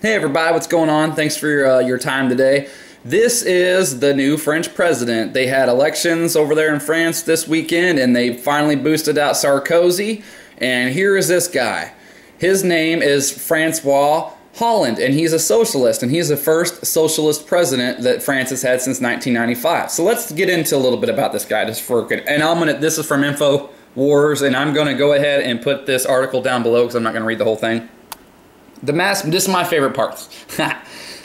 Hey everybody, what's going on? Thanks for your time today. This is the new French president. They had elections over there in France this weekend and they finally boosted out Sarkozy. And here is this guy. His name is Francois Hollande, and he's a socialist, and he's the first socialist president that France has had since 1995. So let's get into a little bit about this guy just for and this is from InfoWars, and I'm gonna go ahead and put this article down below because I'm not gonna read the whole thing. This is my favorite parts.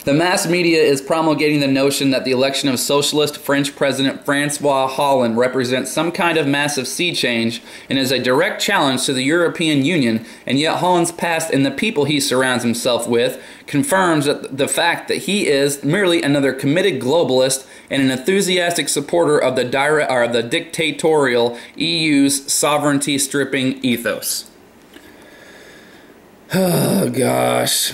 The mass media is promulgating the notion that the election of socialist French President Francois Hollande represents some kind of massive sea change and is a direct challenge to the European Union, and yet Hollande's past and the people he surrounds himself with confirms that the fact that he is merely another committed globalist and an enthusiastic supporter of the dictatorial EU's sovereignty-stripping ethos. Oh, gosh.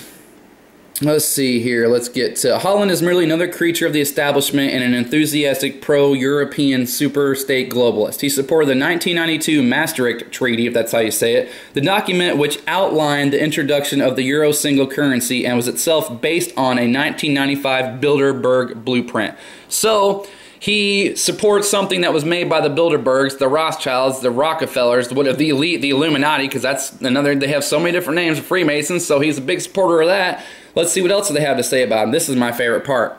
Let's see here. Let's get to... Hollande is merely another creature of the establishment and an enthusiastic pro-European super-state globalist. He supported the 1992 Maastricht Treaty, if that's how you say it, the document which outlined the introduction of the euro single currency and was itself based on a 1995 Bilderberg blueprint. So... he supports something that was made by the Bilderbergs, the Rothschilds, the Rockefellers, the elite, the Illuminati, because that's another, they have so many different names of Freemasons, so he's a big supporter of that. Let's see what else they have to say about him. This is my favorite part.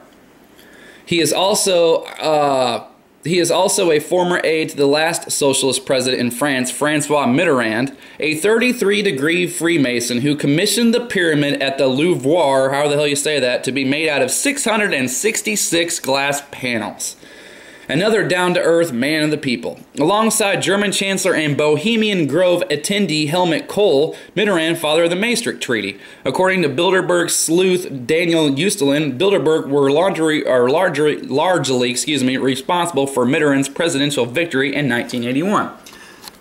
He is also a former aide to the last socialist president in France, Francois Mitterrand, a 33-degree Freemason who commissioned the pyramid at the Louvre, however the hell you say that, to be made out of 666 glass panels. Another down-to-earth man of the people. Alongside German Chancellor and Bohemian Grove attendee Helmut Kohl, Mitterrand father of the Maastricht Treaty. According to Bilderberg sleuth Daniel Eustelin, Bilderberg were largely responsible for Mitterrand's presidential victory in 1981.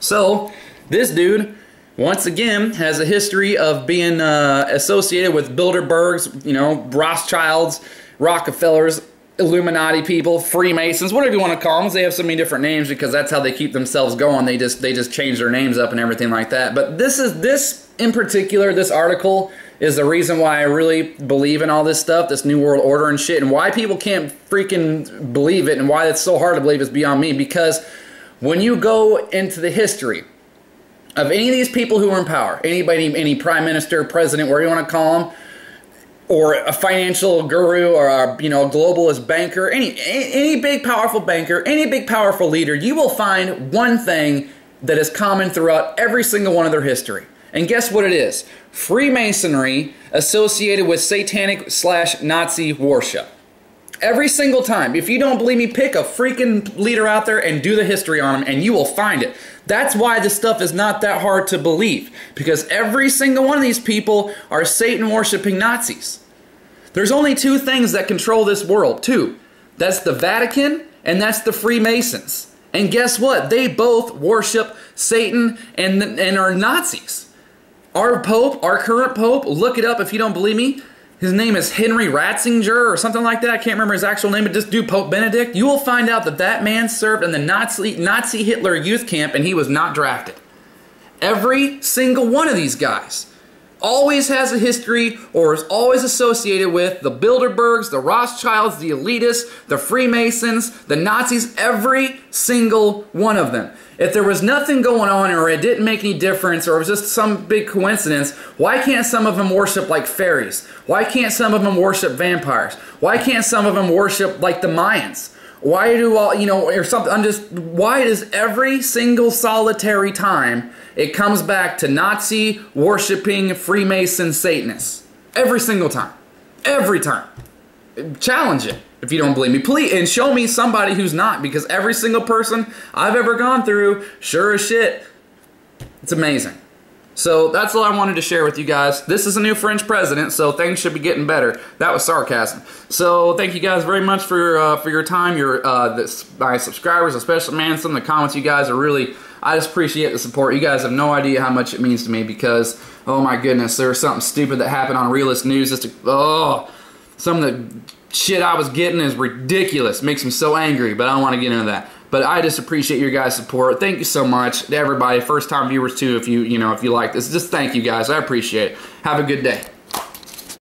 So, this dude, once again, has a history of being associated with Bilderbergs, you know, Rothschilds, Rockefellers, Illuminati people, Freemasons, whatever you want to call them. They have so many different names because that's how they keep themselves going. They just change their names up and everything like that. But this in particular, this article is the reason why I really believe in all this stuff, this New World Order and shit, and why people can't freaking believe it and why it's so hard to believe is beyond me. Because when you go into the history of any of these people who are in power, any prime minister, president, whatever you want to call them, or a financial guru, or a globalist banker, any big powerful banker, any big powerful leader, you will find one thing that is common throughout every single one of their history. And guess what it is? Freemasonry associated with satanic/Nazi worship. Every single time. If you don't believe me, pick a freaking leader out there and do the history on them and you will find it. That's why this stuff is not that hard to believe. Because every single one of these people are Satan-worshipping Nazis. There's only two things that control this world. Two. That's the Vatican and that's the Freemasons. And guess what? They both worship Satan and are Nazis. Our Pope, our current Pope, look it up if you don't believe me. His name is Henry Ratzinger or something like that. I can't remember his actual name, but just do Pope Benedict. You will find out that that man served in the Nazi Hitler youth camp and he was not drafted. Every single one of these guys always has a history or is always associated with the Bilderbergs, the Rothschilds, the elitists, the Freemasons, the Nazis, every single one of them. If there was nothing going on or it didn't make any difference or it was just some big coincidence, why can't some of them worship like fairies? Why can't some of them worship vampires? Why can't some of them worship like the Mayans? Why do all, or something, why does every single solitary time it comes back to Nazi worshipping Freemason Satanists? Every single time. Every time. Challenge it if you don't believe me. Please, and show me somebody who's not, because every single person I've ever gone through, sure as shit, it's amazing. So that's all I wanted to share with you guys. This is a new French president, so things should be getting better. That was sarcasm. So thank you guys very much for your time. My subscribers, especially, man, some of the comments you guys are really, I just appreciate the support. You guys have no idea how much it means to me because, oh my goodness, there was something stupid that happened on Realist News. Some of the shit I was getting is ridiculous. Makes me so angry, but I don't want to get into that. But I just appreciate your guys' support. Thank you so much to everybody. First time viewers too, if you like this. Just thank you guys. I appreciate it. Have a good day.